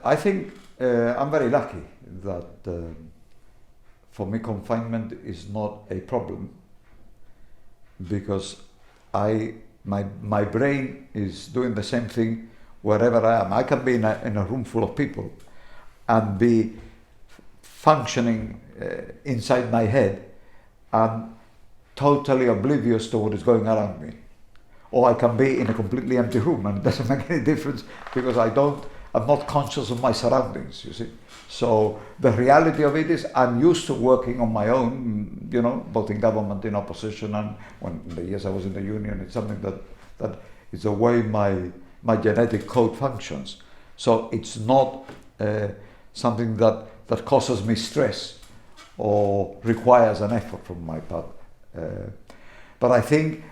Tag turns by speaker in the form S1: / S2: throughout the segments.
S1: I think I'm very lucky that for me confinement is not a problem, because my brain is doing the same thing wherever I am. I can be in a room full of people and be functioning inside my head and totally oblivious to what is going around me. Or I can be in a completely empty room and it doesn't make any difference because I'm not conscious of my surroundings, you see. So the reality of it is I'm used to working on my own, both in government, in opposition, and when the years I was in the union, it's something that is the way my genetic code functions. So it's not something that causes me stress or requires an effort from my part. But I think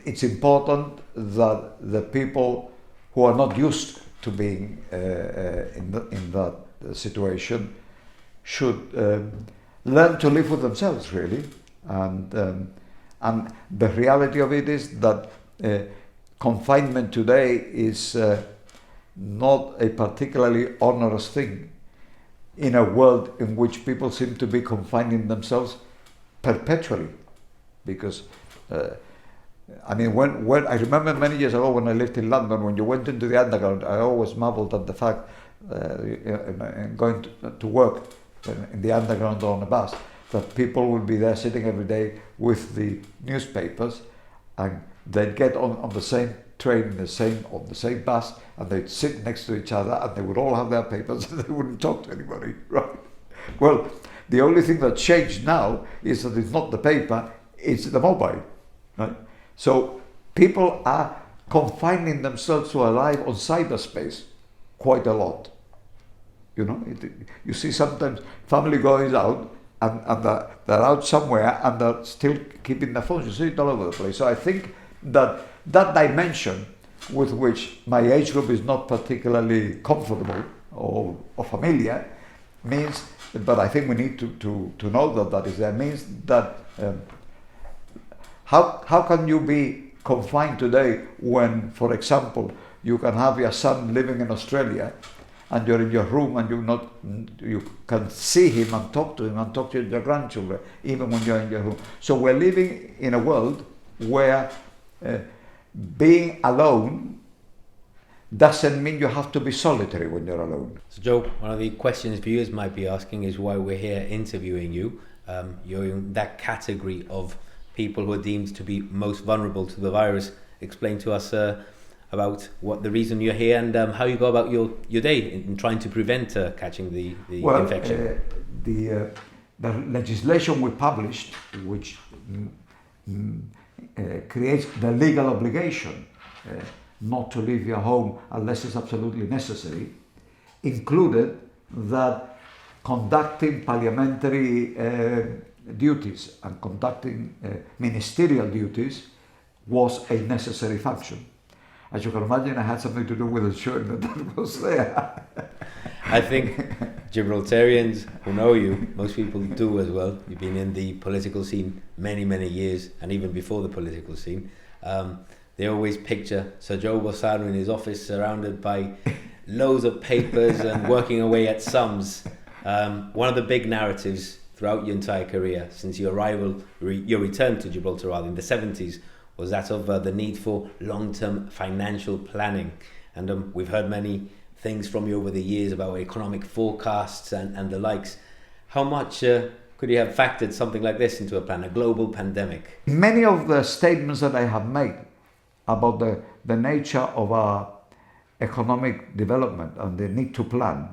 S1: it's important that the people who are not used to being in that situation should learn to live with themselves, really. And the reality of it is that confinement today is not a particularly onerous thing in a world in which people seem to be confining themselves perpetually. Because when I remember many years ago when I lived in London, when you went into the underground, I always marveled at the fact going to work in the underground or on a bus, that people would be there sitting every day with the newspapers, and they'd get on the same train, on the same bus, and they'd sit next to each other, and they would all have their papers, and they wouldn't talk to anybody, right? Well, the only thing that changed now is that it's not the paper, it's the mobile, right? So people are confining themselves to a life on cyberspace quite a lot. You see sometimes family goes out and they're out somewhere and they're still keeping their phones. You see it all over the place. So I think that dimension with which my age group is not particularly comfortable or familiar means, but I think we need to know that is there, means that how can you be confined today when, for example, you can have your son living in Australia and you're in your room and you can see him and talk to your grandchildren even when you're in your room. So we're living in a world where being alone doesn't mean you have to be solitary when you're alone.
S2: So Joe, one of the questions viewers might be asking is why we're here interviewing you. You're in that category of people who are deemed to be most vulnerable to the virus. Explain to us about what the reason you're here and how you go about your day in trying to prevent catching the infection.
S1: The legislation we published, which creates the legal obligation not to leave your home unless it's absolutely necessary, included that conducting parliamentary duties and conducting ministerial duties was a necessary function. As you can imagine, I had something to do with ensuring that was there.
S2: I think Gibraltarians who know you, most people do as well. You've been in the political scene many, many years, and even before the political scene. They always picture Sir Joe Bossano in his office surrounded by loads of papers and working away at sums. One of the big narratives throughout your entire career, since your arrival, your return to Gibraltar rather in the 70s, was that of the need for long-term financial planning. And we've heard many things from you over the years about economic forecasts and the likes. How much could you have factored something like this into a plan, a global pandemic?
S1: Many of the statements that I have made about the nature of our economic development and the need to plan,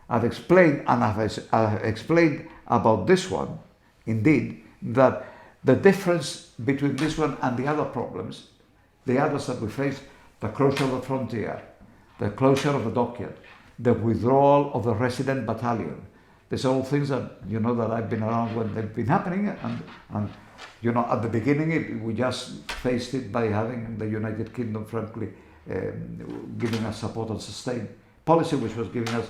S1: I've explained, and I've explained about this one, indeed, that the difference between this one and the other problems, the others that we face, the closure of the frontier, the closure of the dockyard, the withdrawal of the resident battalion, these are all things that, that I've been around when they've been happening, and at the beginning we just faced it by having the United Kingdom, frankly, giving us support and sustain policy, which was giving us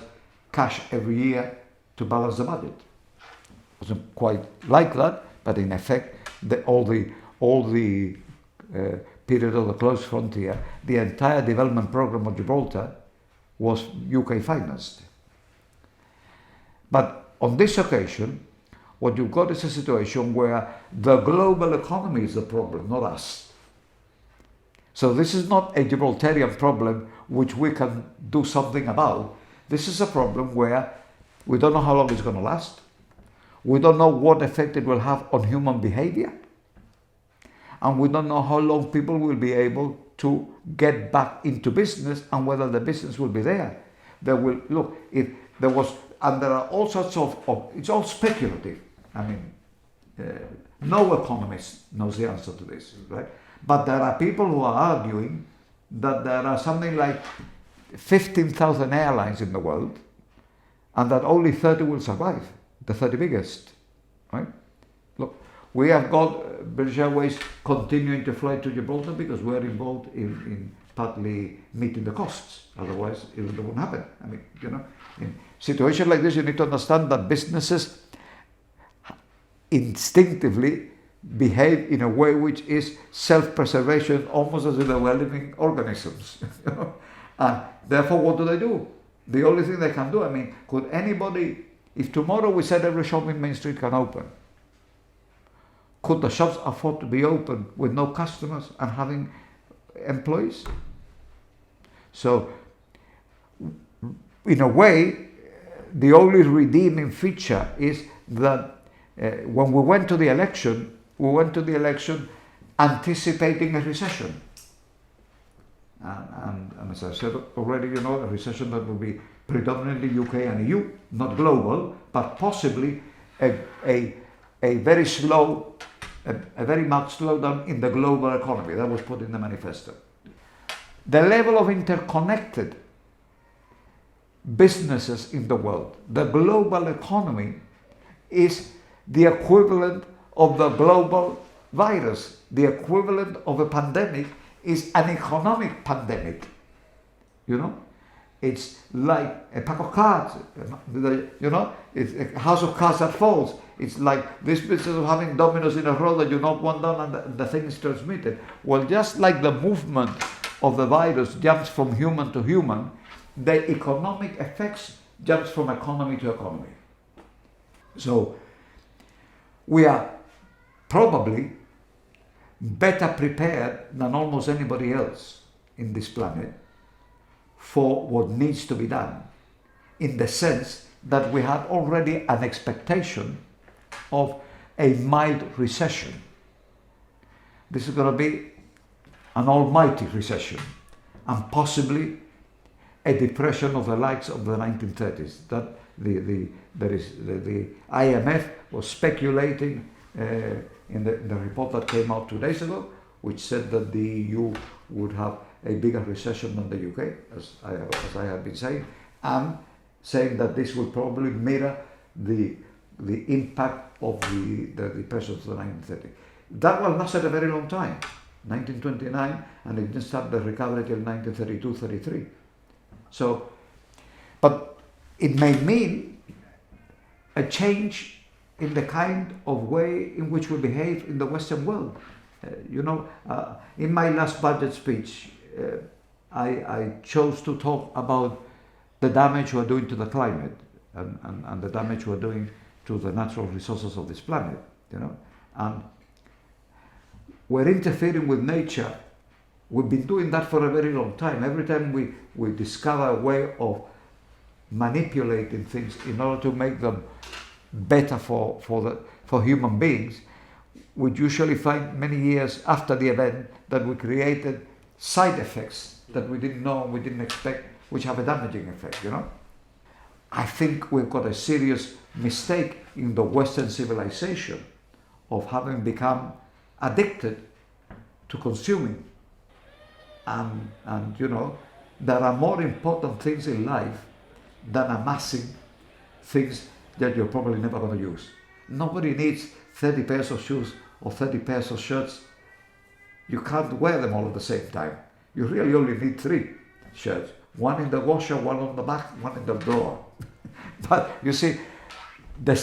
S1: cash every year to balance the budget. It wasn't quite like that, but in effect, all the period of the closed frontier, the entire development program of Gibraltar was UK financed. But on this occasion, what you've got is a situation where the global economy is the problem, not us. So this is not a Gibraltarian problem which we can do something about. This is a problem where we don't know how long it's going to last. We don't know what effect it will have on human behavior. And we don't know how long people will be able to get back into business and whether the business will be there. There will, look, if there was, and there are all sorts of it's all speculative. I mean, no economist knows the answer to this, right? But there are people who are arguing that there are something like 15,000 airlines in the world and that only 30 will survive, the 30 biggest, right? Look, we have got British Airways continuing to fly to Gibraltar because we're involved in partly meeting the costs. Otherwise, it wouldn't happen. I mean, you know, in situations like this, you need to understand that businesses instinctively behave in a way which is self-preservation, almost as if they were living organisms. You know? And therefore, what do? The only thing they can do, I mean, could anybody, if tomorrow we said every shop in Main Street can open, could the shops afford to be open with no customers and having employees? So, in a way, the only redeeming feature is that when we went to the election anticipating a recession. And as I said already, you know, a recession that will be predominantly UK and EU, not global, but possibly a very slow, a very marked slowdown in the global economy. That was put in the manifesto. The level of interconnected businesses in the world, the global economy, is the equivalent of the global virus. The equivalent of a pandemic is an economic pandemic. You know, it's like a pack of cards. You know, it's a house of cards that falls. It's like this business of having dominoes in a row that you knock one down and the thing is transmitted. Well, just like the movement of the virus jumps from human to human, the economic effects jumps from economy to economy. So we are probably better prepared than almost anybody else in this planet for what needs to be done, in the sense that we had already an expectation of a mild recession. This is going to be an almighty recession and possibly a depression of the likes of the 1930s. That the IMF was speculating in the report that came out 2 days ago, which said that the EU would have a bigger recession than the UK, as I have been saying, and saying that this will probably mirror the impact of the depression of the 1930s. That will last a very long time, 1929, and it didn't start the recovery till 1932-33. So, but it may mean a change in the kind of way in which we behave in the Western world. In my last budget speech, I chose to talk about the damage we're doing to the climate and the damage we're doing to the natural resources of this planet, and we're interfering with nature. We've been doing that for a very long time. Every time we discover a way of manipulating things in order to make them better for human beings, we usually find many years after the event that we created side effects that we didn't know and we didn't expect, which have a damaging effect, I think we've got a serious mistake in the Western civilization of having become addicted to consuming. And there are more important things in life than amassing things that you're probably never going to use. Nobody needs 30 pairs of shoes or 30 pairs of shirts. You can't wear them all at the same time. You really only need 3 shirts. One in the washer, one on the back, one in the drawer. But you see, the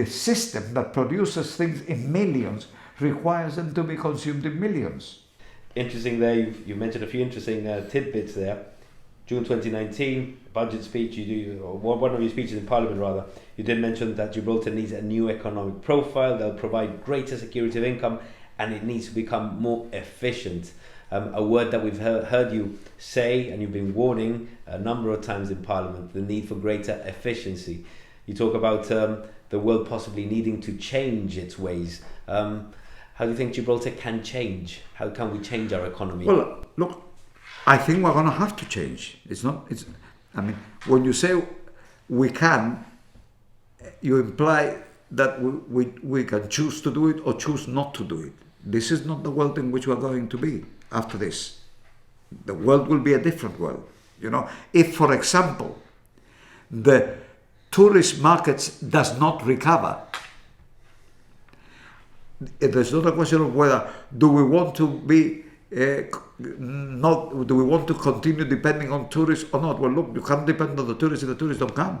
S1: system that produces things in millions requires them to be consumed in millions.
S2: Interesting there, you mentioned a few interesting tidbits there. June 2019 budget speech, or one of your speeches in Parliament rather, you did mention that Gibraltar needs a new economic profile that will provide greater security of income, and it needs to become more efficient. A word that we've heard you say, and you've been warning a number of times in Parliament, the need for greater efficiency. You talk about the world possibly needing to change its ways. How do you think Gibraltar can change? How can we change our economy?
S1: Well, look, I think we're going to have to change. When you say we can, you imply that we can choose to do it or choose not to do it. This is not the world in which we're going to be after this. The world will be a different world. If, for example, the tourist markets does not recover, there's not a question of whether do we want to be do we want to continue depending on tourists or not. Well, look, you can't depend on the tourists if the tourists don't come.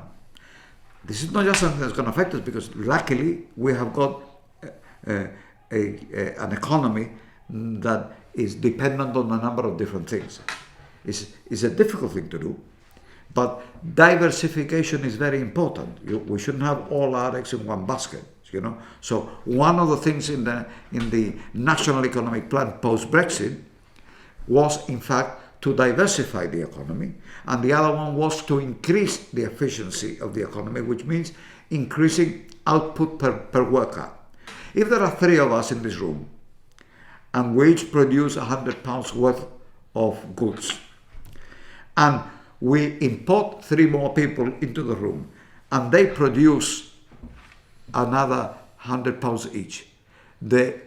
S1: This is not just something that's going to affect us, because luckily we have got an economy that is dependent on a number of different things. It's a difficult thing to do, but diversification is very important. We shouldn't have all our eggs in one basket. So one of the things in the National Economic Plan post-Brexit was, in fact, to diversify the economy, and the other one was to increase the efficiency of the economy, which means increasing output per worker. If there are three of us in this room, and we each produce £100 worth of goods, and we import three more people into the room, and they produce another £100 each, the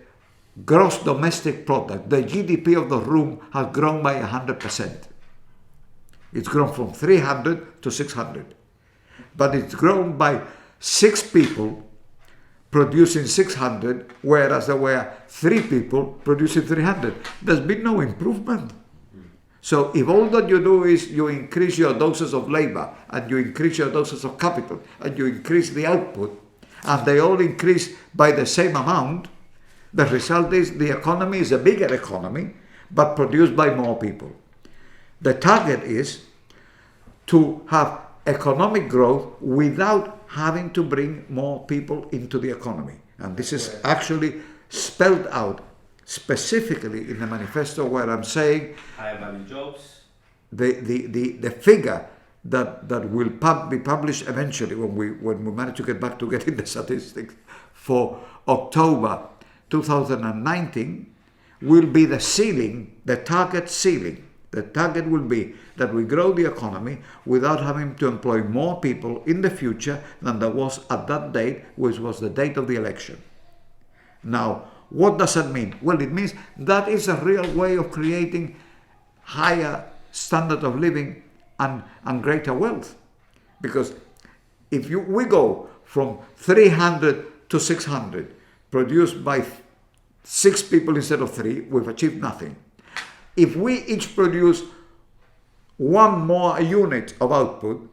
S1: gross domestic product, the GDP of the room, has grown by 100%. It's grown from 300 to 600. But it's grown by 6 people producing 600, whereas there were 3 people producing 300. There's been no improvement. So if all that you do is you increase your doses of labor, and you increase your doses of capital, and you increase the output, and they all increase by the same amount, the result is the economy is a bigger economy, but produced by more people. The target is to have economic growth without having to bring more people into the economy. And this is actually spelled out specifically in the manifesto, where I'm saying
S2: higher value jobs.
S1: The figure that will be published eventually when we manage to get back to getting the statistics for October 2019 will be the ceiling, the target ceiling. The target will be that we grow the economy without having to employ more people in the future than there was at that date, which was the date of the election. Now, what does that mean? Well, it means that is a real way of creating higher standard of living and greater wealth. Because if we go from 300 to 600, produced by 6 people instead of 3, we've achieved nothing. If we each produce 1 more unit of output,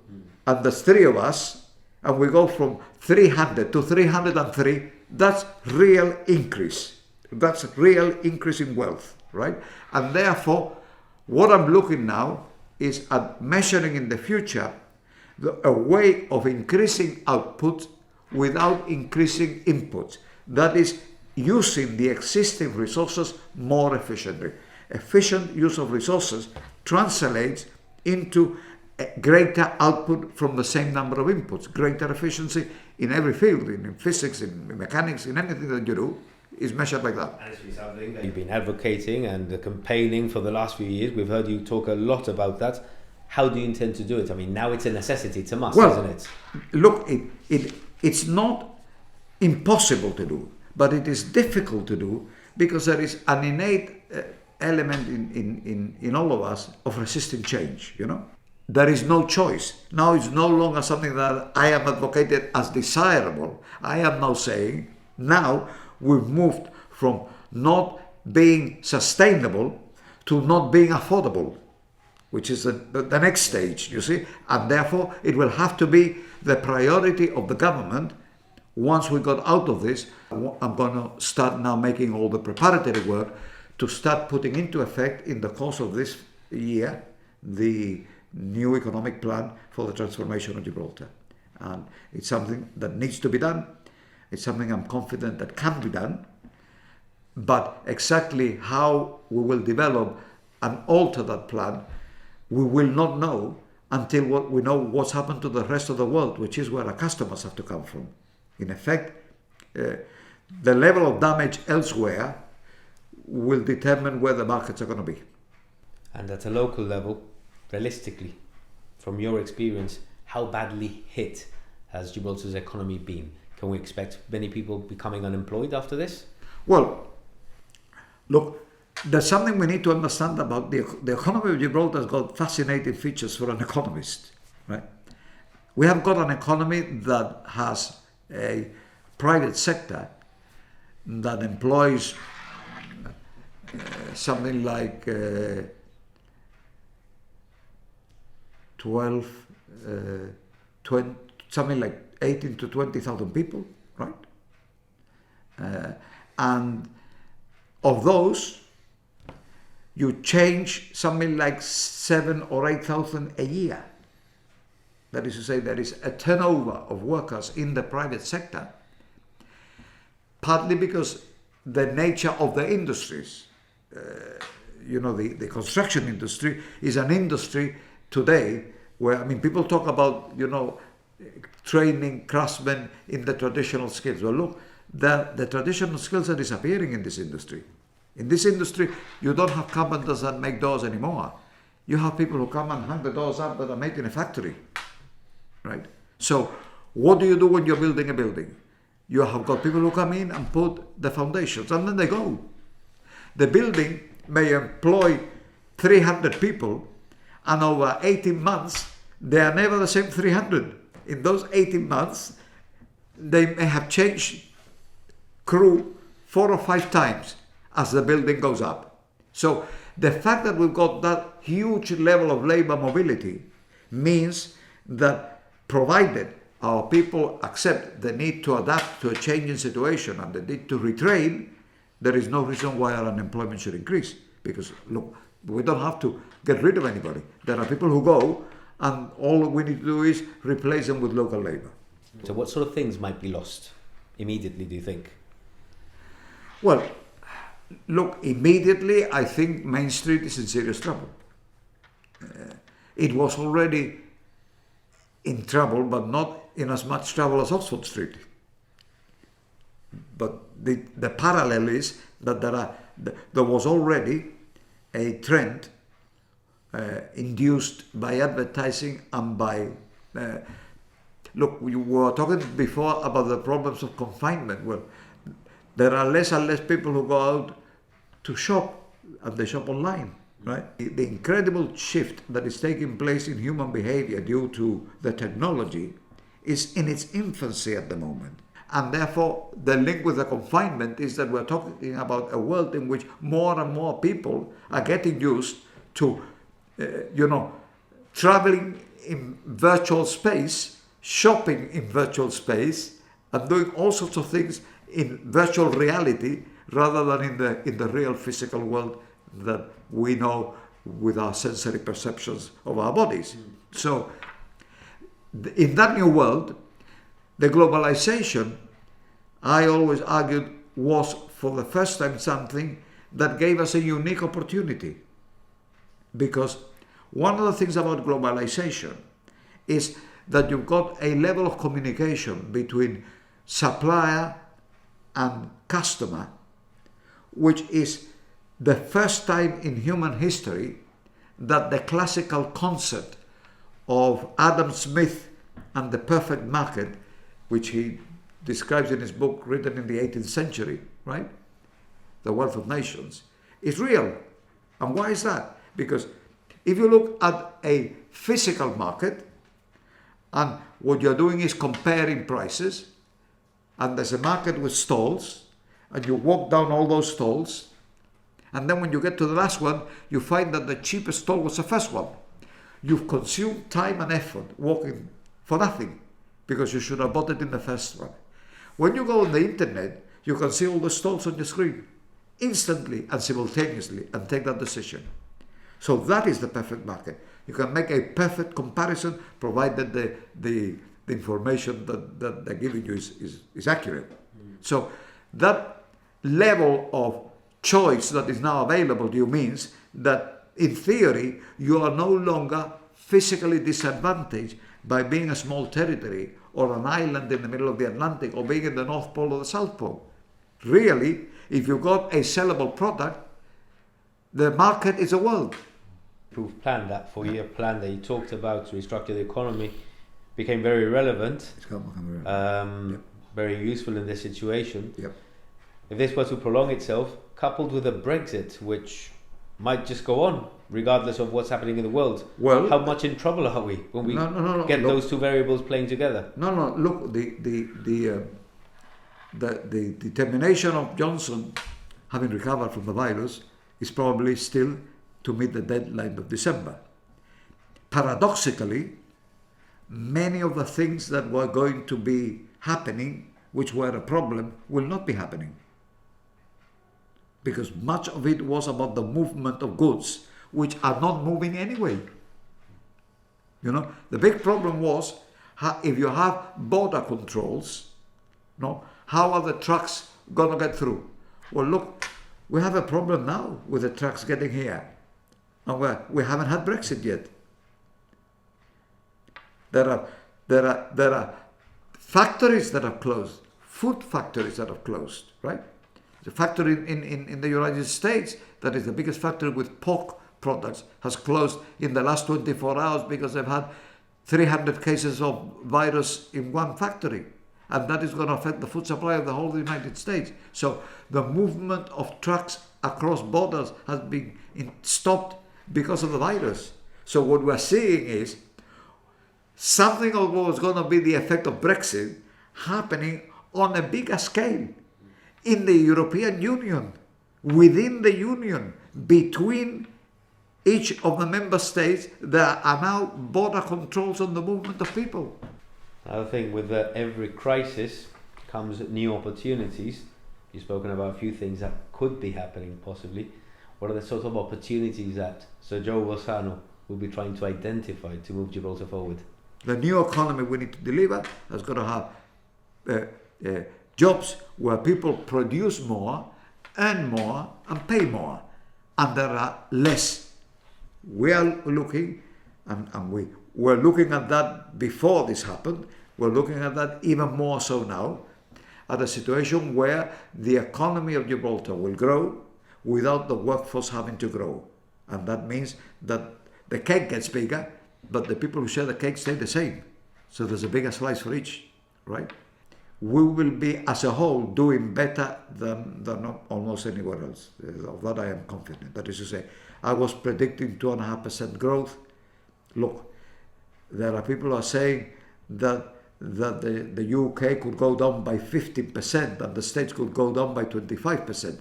S1: and there's 3 of us, and we go from 300 to 303, that's real increase. That's real increase in wealth, right? And therefore, what I'm looking now is at measuring in the future a way of increasing output without increasing inputs. That is, using the existing resources more efficiently. Efficient use of resources translates into greater output from the same number of inputs. Greater efficiency in every field, in physics, in mechanics, in anything that you do, is measured like that.
S2: And it's something that you've been advocating and campaigning for the last few years. We've heard you talk a lot about that. How do you intend to do it? I mean, now it's a necessity, it's a must, isn't it?
S1: Look, it's not impossible to do, but it is difficult to do because there is an innate element in all of us of resisting change, There is no choice. Now it's no longer something that I am advocated as desirable. I am now saying, now we've moved from not being sustainable to not being affordable, which is the next stage, you see. And therefore, it will have to be the priority of the government. Once we got out of this, I'm going to start now making all the preparatory work to start putting into effect in the course of this year the new economic plan for the transformation of Gibraltar. And it's something that needs to be done. It's something I'm confident that can be done. But exactly how we will develop and alter that plan, we will not know until we know what's happened to the rest of the world, which is where our customers have to come from. In effect, the level of damage elsewhere will determine where the markets are going to be.
S2: And at a local level, realistically, from your experience, how badly hit has Gibraltar's economy been? Can we expect many people becoming unemployed after this?
S1: Well, look, there's something we need to understand about the economy of Gibraltar. Has got fascinating features for an economist, right? We have got an economy that has a private sector that employs something like something like 18 to 20,000 people, right? And of those, you change something like 7,000 or 8,000 a year. That is to say, there is a turnover of workers in the private sector, partly because the nature of the industries, the construction industry is an industry today where, I mean, people talk about, training craftsmen in the traditional skills. Well, look, the traditional skills are disappearing in this industry. In this industry, you don't have carpenters that make doors anymore. You have people who come and hang the doors up that are made in a factory, right? So what do you do when you're building a building? You have got people who come in and put the foundations, and then they go. The building may employ 300 people, and over 18 months, they are never the same 300. In those 18 months, they may have changed crew 4 or 5 times as the building goes up. So the fact that we've got that huge level of labor mobility means that, provided our people accept the need to adapt to a changing situation and the need to retrain, there is no reason why our unemployment should increase. Because, look, we don't have to get rid of anybody. There are people who go, and all we need to do is replace them with local labor.
S2: So what sort of things might be lost immediately, do you think?
S1: Well, look, immediately I think Main Street is in serious trouble. It was already in trouble, but not in as much trouble as Oxford Street. But the parallel is that there was already a trend induced by advertising and by... look, we were talking before about the problems of confinement. Well, there are less and less people who go out to shop, and they shop online, right? The incredible shift that is taking place in human behavior due to the technology is in its infancy at the moment. And therefore, the link with the confinement is that we're talking about a world in which more and more people are getting used to, traveling in virtual space, shopping in virtual space, and doing all sorts of things in virtual reality rather than in the real physical world that we know with our sensory perceptions of our bodies. So in that new world, the globalization, I always argued, was for the first time something that gave us a unique opportunity. Because one of the things about globalization is that you've got a level of communication between supplier and customer, which is the first time in human history that the classical concept of Adam Smith and the perfect market, which he describes in his book written in the 18th century, right? The Wealth of Nations, is real. And why is that? Because if you look at a physical market and what you're doing is comparing prices, and there's a market with stalls, and you walk down all those stalls, and then when you get to the last one, you find that the cheapest stall was the first one. You've consumed time and effort walking for nothing, because you should have bought it in the first one. When you go on the internet, you can see all the stalls on your screen instantly and simultaneously and take that decision. So that is the perfect market. You can make a perfect comparison provided the information that they're giving you is accurate. So that level of choice that is now available to you means that in theory you are no longer physically disadvantaged by being a small territory or an island in the middle of the Atlantic or being in the North Pole or the South Pole. Really, if you've got a sellable product, the market is a world.
S2: Proof plan, that 4-year plan that you talked about to restructure the economy, became very relevant.
S1: It's become relevant.
S2: Very useful in this situation.
S1: Yep.
S2: If this were to prolong itself, coupled with a Brexit, which might just go on regardless of what's happening in the world,
S1: well,
S2: how much in trouble are we when we get those two variables playing together?
S1: Look, the determination of Johnson, having recovered from the virus, is probably still to meet the deadline of December. Paradoxically, many of the things that were going to be happening, which were a problem, will not be happening. Because much of it was about the movement of goods, which are not moving anyway. You know, the big problem was, if you have border controls, how are the trucks going to get through? Well, look, we have a problem now with the trucks getting here. And we haven't had Brexit yet. There are factories that have closed, food factories that have closed, right? The factory in the United States, that is the biggest factory with pork products, has closed in the last 24 hours because they've had 300 cases of virus in one factory. And that is going to affect the food supply of the whole United States. So the movement of trucks across borders has been stopped because of the virus. So what we're seeing is something of what was going to be the effect of Brexit happening on a bigger scale in the European Union, within the Union, between each of the member states. There are now border controls on the movement of people.
S2: Another thing, with every crisis comes new opportunities. You've spoken about a few things that could be happening possibly. What are the sort of opportunities that Sir Joe Bossano will be trying to identify to move Gibraltar forward?
S1: The new economy we need to deliver has got to have jobs where people produce more, earn more, and pay more, and there are less. We are looking, and we were looking at that before this happened. We're looking at that even more so now, at a situation where the economy of Gibraltar will grow without the workforce having to grow. And that means that the cake gets bigger, but the people who share the cake stay the same. So there's a bigger slice for each, right? We will be, as a whole, doing better than almost anywhere else. Of that I am confident. That is to say, I was predicting 2.5% growth. Look, there are people who are saying that the UK could go down by 15% and the States could go down by 25%.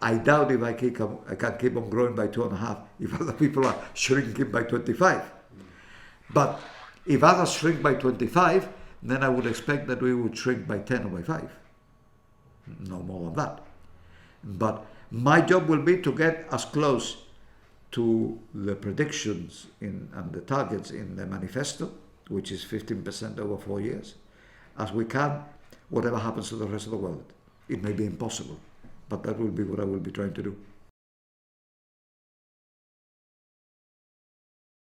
S1: I doubt if I can keep on growing by 2.5% if other people are shrinking by 25%. But if others shrink by 25%, then I would expect that we would shrink by 10 or by 5. No more than that. But my job will be to get as close to the predictions and the targets in the manifesto, which is 15% over 4 years, as we can, whatever happens to the rest of the world. It may be impossible, but that will be what I will be trying to do.